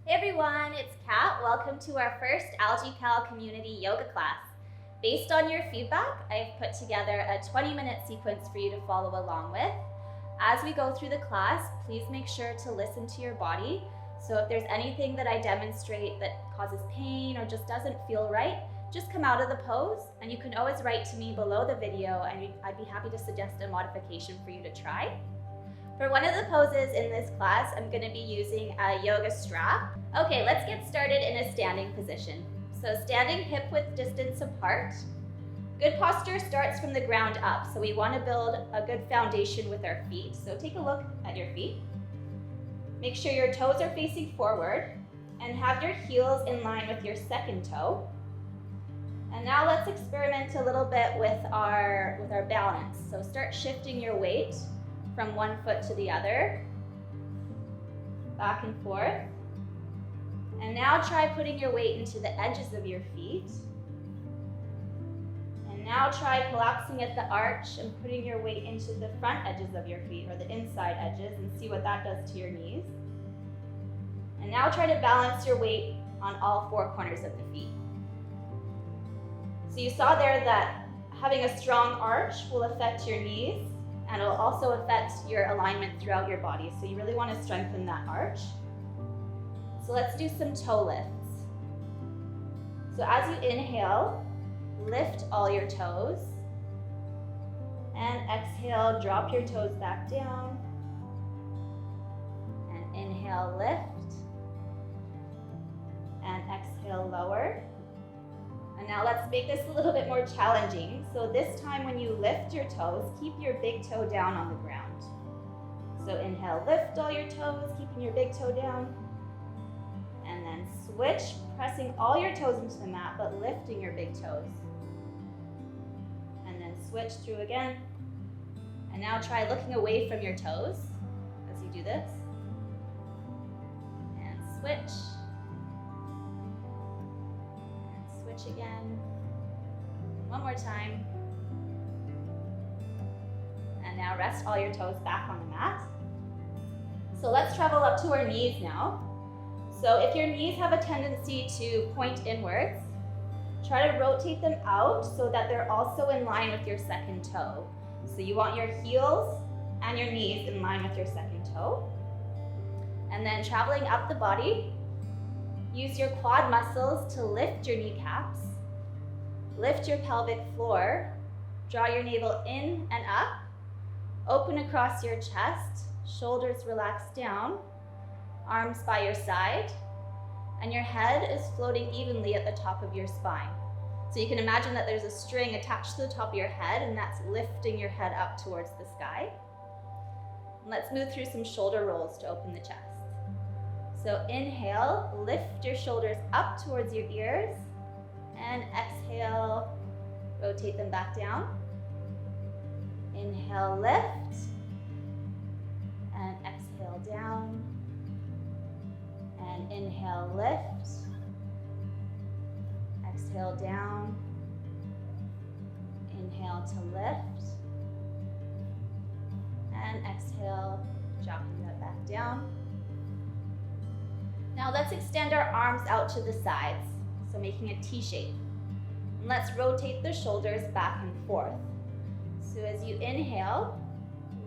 Hey everyone, it's Kat. Welcome to our first AlgaeCal community yoga class. Based on your feedback, I've put together a 20-minute sequence for you to follow along with. As we go through the class, please make sure to listen to your body. So if there's anything that I demonstrate that causes pain or just doesn't feel right, just come out of the pose, and you can always write to me below the video and I'd be happy to suggest a modification for you to try. For one of the poses in this class, I'm going to be using a yoga strap. Okay, let's get started in a standing position. So standing hip width distance apart. Good posture starts from the ground up, so we want to build a good foundation with our feet. So take a look at your feet. Make sure your toes are facing forward and have your heels in line with your second toe. And now let's experiment a little bit with our balance. So start shifting your weight from one foot to the other, back and forth. And now try putting your weight into the edges of your feet. And now try collapsing at the arch and putting your weight into the front edges of your feet, or the inside edges, and see what that does to your knees. And now try to balance your weight on all four corners of the feet. So you saw there that having a strong arch will affect your knees, and it'll also affect your alignment throughout your body. So you really want to strengthen that arch. So let's do some toe lifts. So as you inhale, lift all your toes. And exhale, drop your toes back down. And inhale, lift. And exhale, lower. And now let's make this a little bit more challenging. So this time when you lift your toes, keep your big toe down on the ground. So inhale, lift all your toes, keeping your big toe down. And then switch, pressing all your toes into the mat, but lifting your big toes. And then switch through again. And now try looking away from your toes as you do this. And switch. Again. One more time. And now rest all your toes back on the mat. So let's travel up to our knees now. So if your knees have a tendency to point inwards, try to rotate them out so that they're also in line with your second toe. So you want your heels and your knees in line with your second toe. And then traveling up the body, use your quad muscles to lift your kneecaps, lift your pelvic floor, draw your navel in and up, open across your chest, shoulders relax down, arms by your side, and your head is floating evenly at the top of your spine. So you can imagine that there's a string attached to the top of your head, and that's lifting your head up towards the sky. And let's move through some shoulder rolls to open the chest. So inhale, lift your shoulders up towards your ears, and exhale, rotate them back down. Inhale, lift, and exhale down. And inhale, lift, exhale down. Inhale to lift, and exhale, dropping that back down. Now let's extend our arms out to the sides, so making a T shape. And let's rotate the shoulders back and forth. So as you inhale,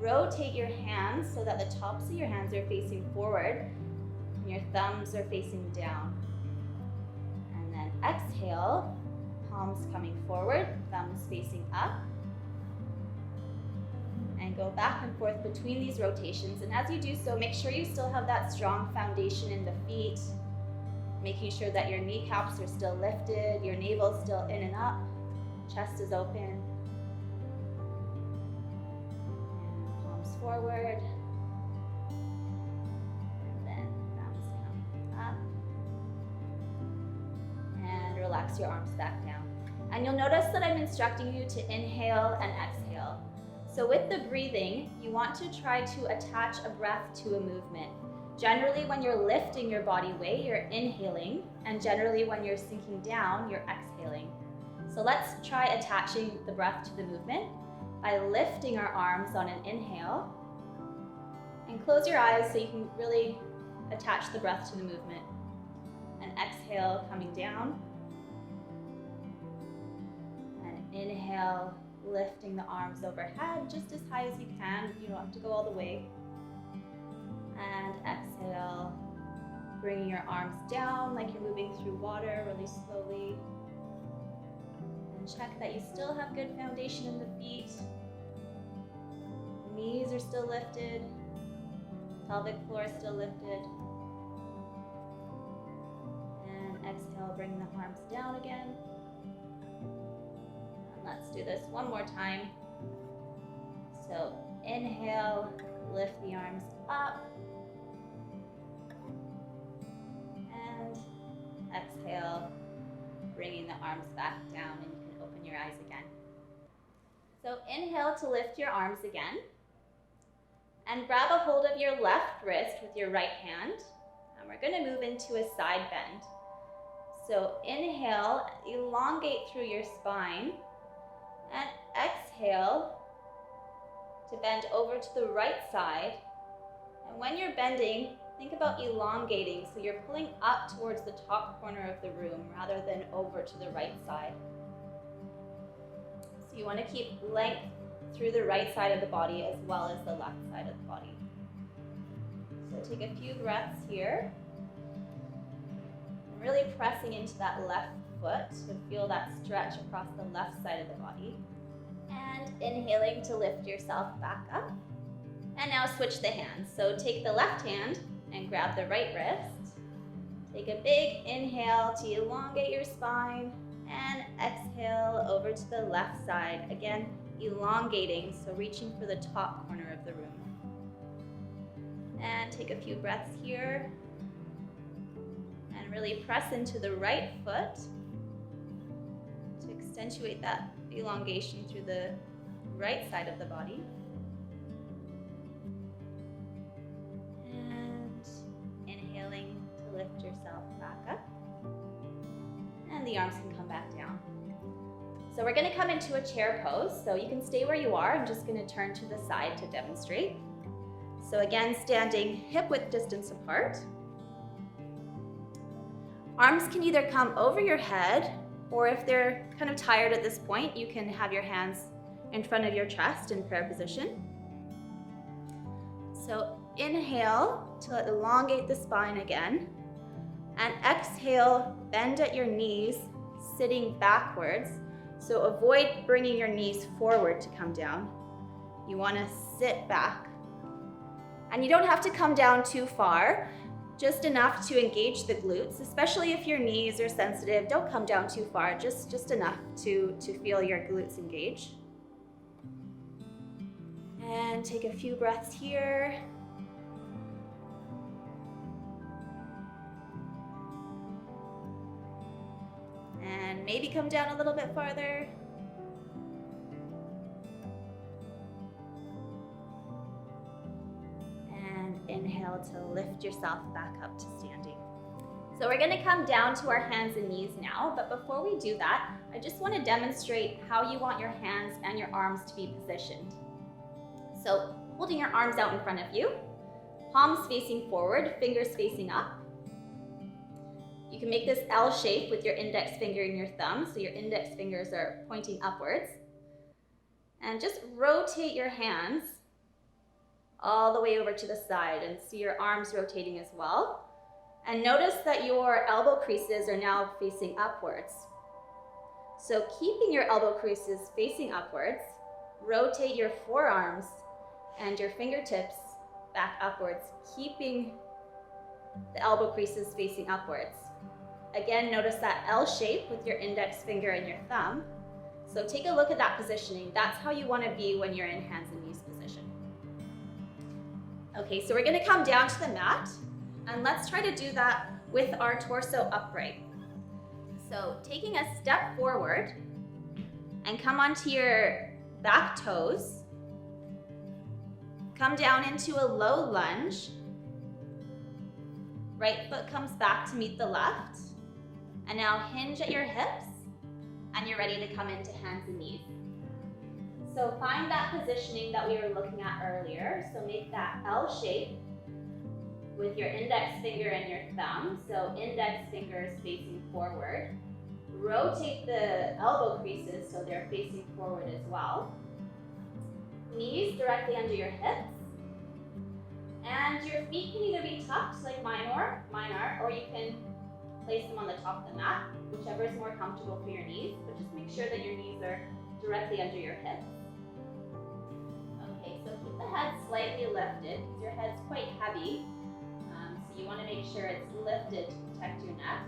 rotate your hands so that the tops of your hands are facing forward and your thumbs are facing down. And then exhale, palms coming forward, thumbs facing up. And go back and forth between these rotations. And as you do so, make sure you still have that strong foundation in the feet, making sure that your kneecaps are still lifted, your navel is still in and up, chest is open. And palms forward. And then thumbs coming up. And relax your arms back down. And you'll notice that I'm instructing you to inhale and exhale. So with the breathing, you want to try to attach a breath to a movement. Generally, when you're lifting your body weight, you're inhaling, and generally when you're sinking down, you're exhaling. So let's try attaching the breath to the movement by lifting our arms on an inhale, and close your eyes so you can really attach the breath to the movement. And exhale, coming down. And inhale, lifting the arms overhead just as high as you can. You don't have to go all the way. And exhale, bringing your arms down like you're moving through water really slowly. And check that you still have good foundation in the feet. Knees are still lifted. Pelvic floor is still lifted. And exhale, bring the arms down again. And let's do this one more time. So inhale, lift the arms up. And exhale, bringing the arms back down, and you can open your eyes again. So inhale to lift your arms again. And grab a hold of your left wrist with your right hand. And we're going to move into a side bend. So inhale, elongate through your spine. And exhale to bend over to the right side. And when you're bending, think about elongating. So you're pulling up towards the top corner of the room rather than over to the right side. So you want to keep length through the right side of the body as well as the left side of the body. So take a few breaths here. And really pressing into that left foot to feel that stretch across the left side of the body. And inhaling to lift yourself back up. And now switch the hands. So take the left hand and grab the right wrist. Take a big inhale to elongate your spine. And exhale over to the left side. Again, elongating, so reaching for the top corner of the room. And take a few breaths here. And really press into the right foot to accentuate that elongation through the right side of the body. And inhaling to lift yourself back up. And the arms can come back down. So we're going to come into a chair pose. So you can stay where you are. I'm just going to turn to the side to demonstrate. So again, standing hip width distance apart. Arms can either come over your head, or if they're kind of tired at this point, you can have your hands in front of your chest in prayer position. So inhale to elongate the spine again. And exhale, bend at your knees, sitting backwards. So avoid bringing your knees forward to come down. You want to sit back. And you don't have to come down too far, just enough to engage the glutes, especially if your knees are sensitive. Don't come down too far, just enough to feel your glutes engage. And take a few breaths here. And maybe come down a little bit farther. And inhale to lift yourself back up to standing. So we're going to come down to our hands and knees now, but before we do that, I just want to demonstrate how you want your hands and your arms to be positioned. So holding your arms out in front of you, palms facing forward, fingers facing up. You can make this L shape with your index finger and your thumb, so your index fingers are pointing upwards. And just rotate your hands all the way over to the side and see your arms rotating as well. And notice that your elbow creases are now facing upwards. So keeping your elbow creases facing upwards, rotate your forearms and your fingertips back upwards, keeping the elbow creases facing upwards. Again, notice that L shape with your index finger and your thumb. So take a look at that positioning. That's how you want to be when you're in hands and knees position. Okay, so we're going to come down to the mat, and let's try to do that with our torso upright. So taking a step forward and come onto your back toes. Come down into a low lunge. Right foot comes back to meet the left. And now hinge at your hips, and you're ready to come into hands and knees. So find that positioning that we were looking at earlier. So make that L shape. with your index finger and your thumb. So index fingers facing forward. Rotate the elbow creases so they're facing forward as well. Knees directly under your hips. And your feet can either be tucked like mine are, or you can place them on the top of the mat, whichever is more comfortable for your knees, but just make sure that your knees are directly under your hips. Okay, so keep the head slightly lifted because your head's quite heavy, so you want to make sure it's lifted to protect your neck.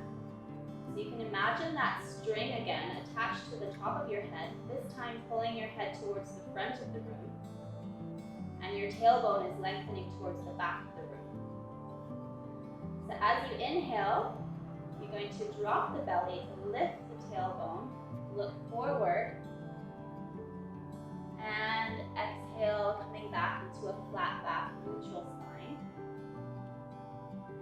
So you can imagine that string again attached to the top of your head, this time pulling your head towards the front of the room, and your tailbone is lengthening towards the back of the room. So as you inhale, you're going to drop the belly, lift the tailbone, look forward, and exhale, coming back into a flat back, neutral spine.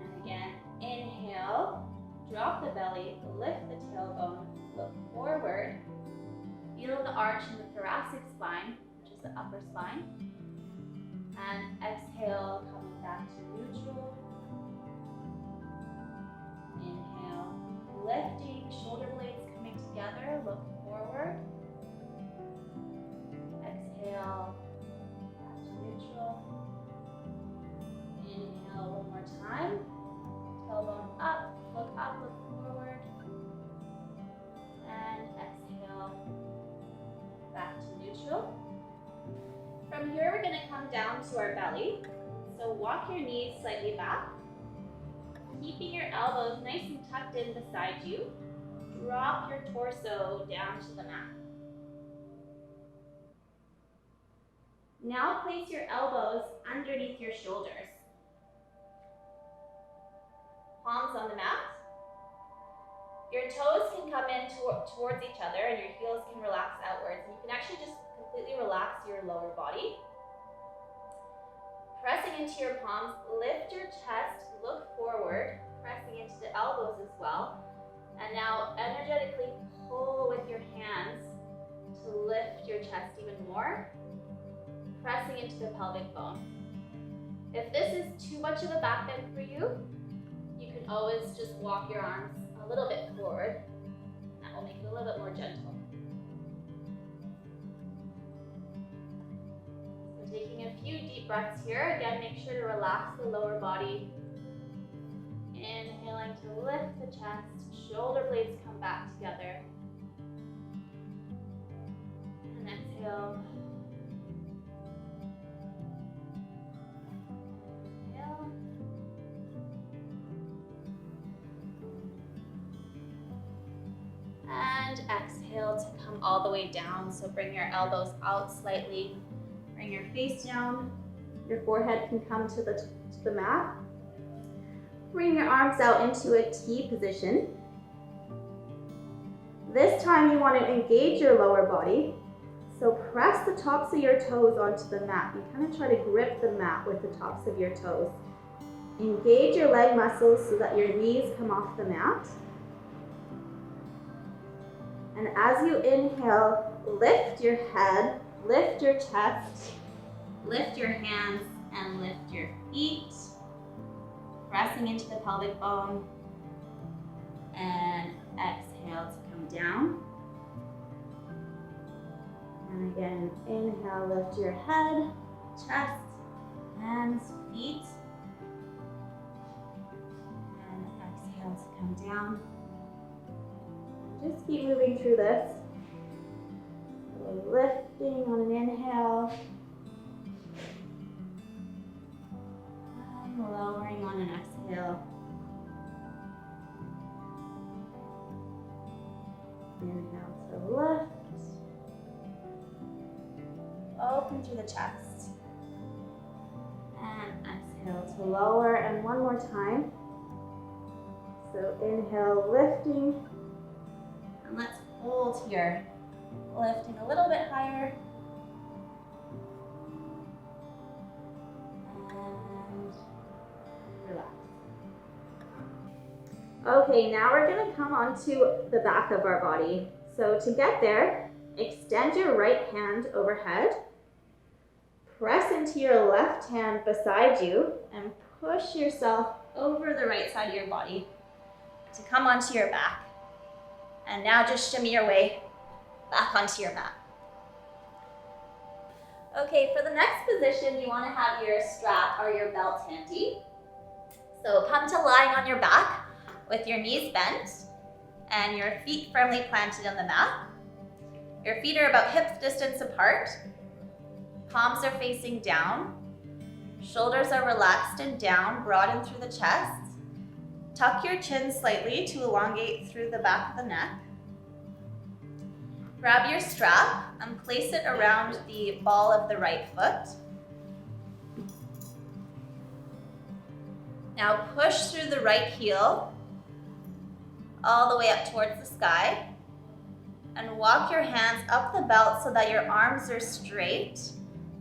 And again, inhale, drop the belly, lift the tailbone, look forward, feel the arch in the thoracic spine, which is the upper spine. And exhale, coming back to neutral. Inhale, lifting, shoulder blades coming together, look forward. Exhale, back to neutral. Inhale one more time. Tailbone up, look forward. And exhale, back to neutral. From here, we're going to come down to our belly. So walk your knees slightly back, keeping your elbows nice and tucked in beside you. Drop your torso down to the mat. Now place your elbows underneath your shoulders. Palms on the mat. Your toes can come in towards each other and your heels can relax outwards. And you can actually just completely relax your lower body. Pressing into your palms, lift your chest, look forward, pressing into the elbows as well. And now energetically pull with your hands to lift your chest even more, pressing into the pelvic bone. If this is too much of a back bend for you, you can always just walk your arms a little bit forward. That will make it a little bit more gentle. So taking a few deep breaths here. Again, make sure to relax the lower body. Inhaling to lift the chest, shoulder blades come back together. And exhale. Inhale. And exhale to come all the way down. So bring your elbows out slightly. Bring your face down. Your forehead can come to the mat. Bring your arms out into a T position. This time you want to engage your lower body. So press the tops of your toes onto the mat. You kind of try to grip the mat with the tops of your toes. Engage your leg muscles so that your knees come off the mat. And as you inhale, lift your head, lift your chest, lift your hands, and lift your feet. Pressing into the pelvic bone. And exhale to come down. And again, inhale, lift your head, chest, hands, feet. And exhale to come down. Just keep moving through this. So lifting on an inhale. And lowering on an exhale. Inhale to lift. Open through the chest. And exhale to lower. And one more time. So inhale, lifting. And let's hold here. Lifting a little bit higher. And relax. Okay, now we're going to come onto the back of our body. So to get there, extend your right hand overhead. Press into your left hand beside you and push yourself over the right side of your body to come onto your back. And now just shimmy your way back onto your mat. Okay, for the next position, you want to have your strap or your belt handy. So come to lying on your back with your knees bent and your feet firmly planted on the mat. Your feet are about hip distance apart. Palms are facing down. Shoulders are relaxed and down, broaden through the chest. Tuck your chin slightly to elongate through the back of the neck. Grab your strap and place it around the ball of the right foot. Now push through the right heel all the way up towards the sky and walk your hands up the belt so that your arms are straight,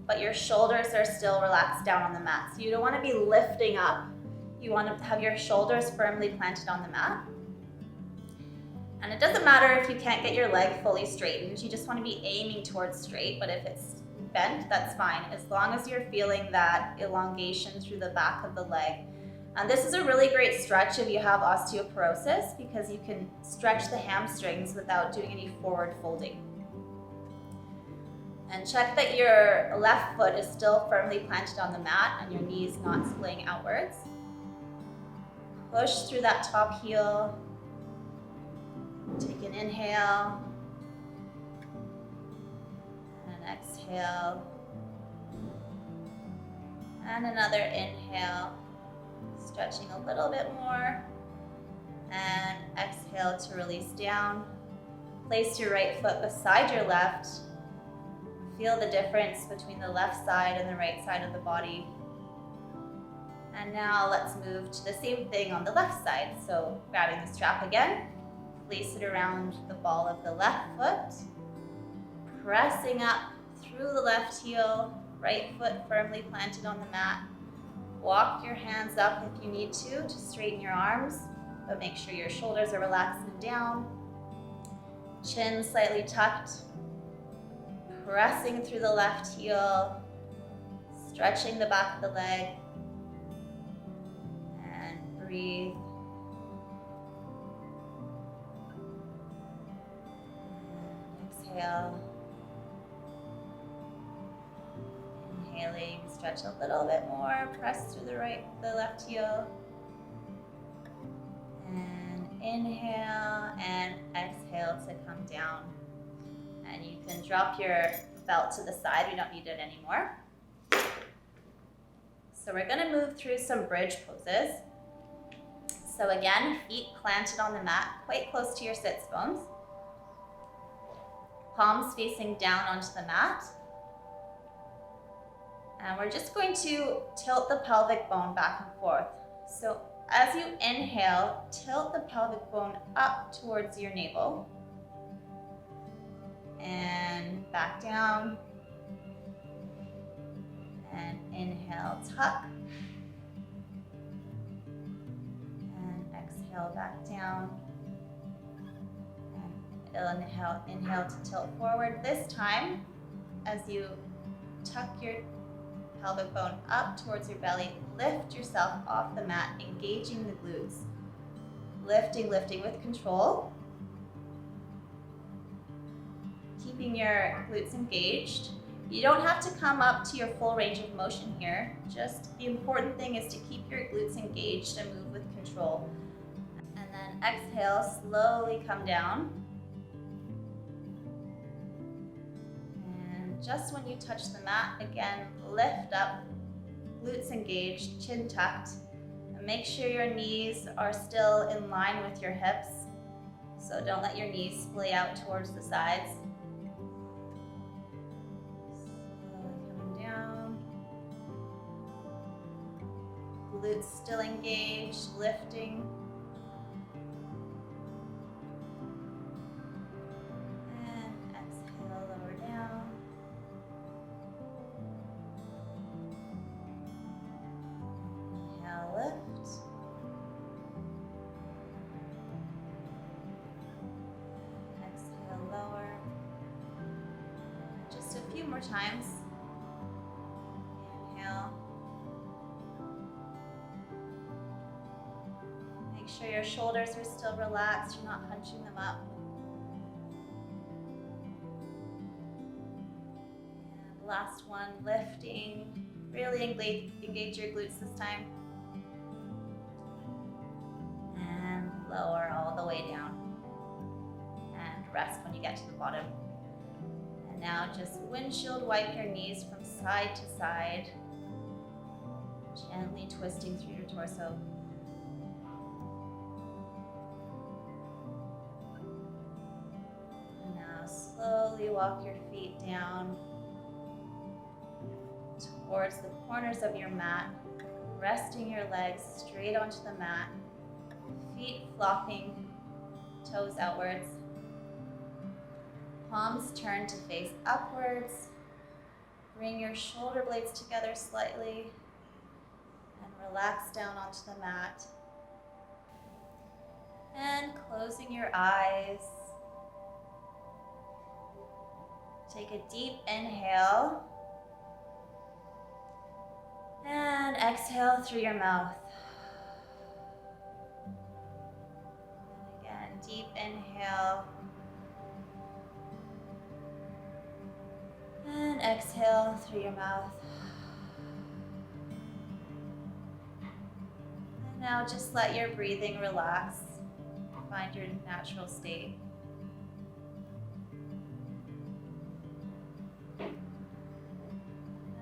but your shoulders are still relaxed down on the mat. So you don't want to be lifting up. You want to have your shoulders firmly planted on the mat. And it doesn't matter if you can't get your leg fully straightened. You just want to be aiming towards straight, but if it's bent, that's fine, as long as you're feeling that elongation through the back of the leg. And this is a really great stretch if you have osteoporosis, because you can stretch the hamstrings without doing any forward folding. And check that your left foot is still firmly planted on the mat and your knees not splaying outwards. Push through that top heel. Take an inhale and an exhale and another inhale, stretching a little bit more, and exhale to release down. Place your right foot beside your left. Feel the difference between the left side and the right side of the body. And now let's move to the same thing on the left side. So grabbing the strap again, place it around the ball of the left foot, pressing up through the left heel, right foot firmly planted on the mat. Walk your hands up if you need to straighten your arms, but make sure your shoulders are relaxed and down. Chin slightly tucked, pressing through the left heel, stretching the back of the leg, and breathe. Exhale. Inhaling, stretch a little bit more, press through the left heel. And inhale and exhale to come down. And you can drop your belt to the side, we don't need it anymore. So we're gonna move through some bridge poses. So again, feet planted on the mat, quite close to your sits bones. Palms facing down onto the mat. And we're just going to tilt the pelvic bone back and forth. So as you inhale, tilt the pelvic bone up towards your navel. And back down. And inhale, tuck. And exhale, back down. And inhale to tilt forward. This time, as you tuck your pelvic bone up towards your belly, lift yourself off the mat, engaging the glutes. Lifting with control. Keeping your glutes engaged. You don't have to come up to your full range of motion here. Just the important thing is to keep your glutes engaged and move with control. And then exhale, slowly come down. And just when you touch the mat, again, lift up, glutes engaged, chin tucked. And make sure your knees are still in line with your hips. So don't let your knees splay out towards the sides. Glutes still engaged, lifting. And exhale, lower down. Inhale, lift. Exhale, lower. Just a few more times. Inhale. shoulders are still relaxed, you're not hunching them up. And last one, lifting. Really engage your glutes this time. And lower all the way down. And rest when you get to the bottom. And now just windshield wipe your knees from side to side, gently twisting through your torso. And now slowly walk your feet down towards the corners of your mat, resting your legs straight onto the mat, feet flopping, toes outwards. Palms turn to face upwards. Bring your shoulder blades together slightly and relax down onto the mat. And closing your eyes. Take a deep inhale. And exhale through your mouth. And again, deep inhale. And exhale through your mouth. And now just let your breathing relax. Find your natural state. And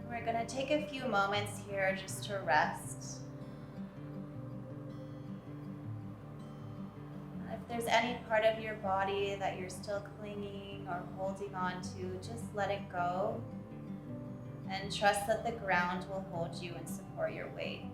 we're going to take a few moments here just to rest. If there's any part of your body that you're still clinging or holding on to, just let it go and trust that the ground will hold you and support your weight.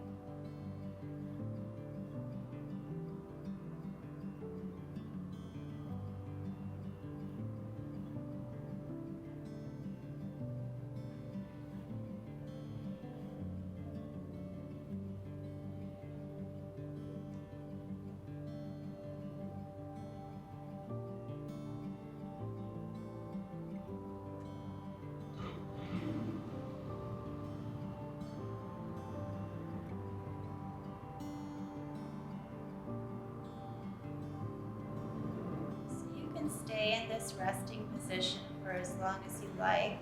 Stay in this resting position for as long as you like.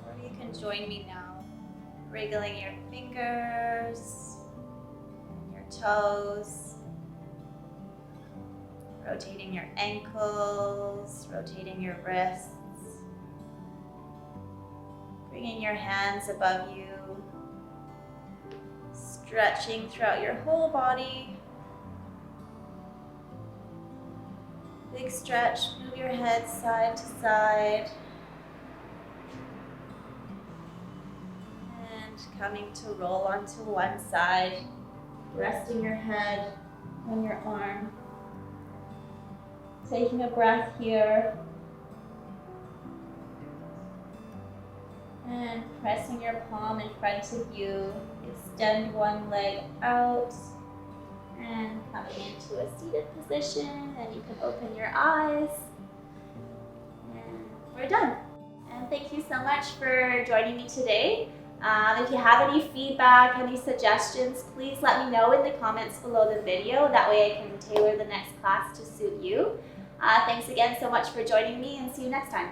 Or you can join me now, wriggling your fingers, your toes, rotating your ankles, rotating your wrists, bringing your hands above you, stretching throughout your whole body. Big stretch, move your head side to side. And coming to roll onto one side, resting your head on your arm. Taking a breath here. And pressing your palm in front of you. Extend one leg out. And coming into a seated position, and you can open your eyes. And we're done. And thank you so much for joining me today. If you have any feedback, any suggestions, please let me know in the comments below the video. That way I can tailor the next class to suit you. Thanks again so much for joining me, and see you next time.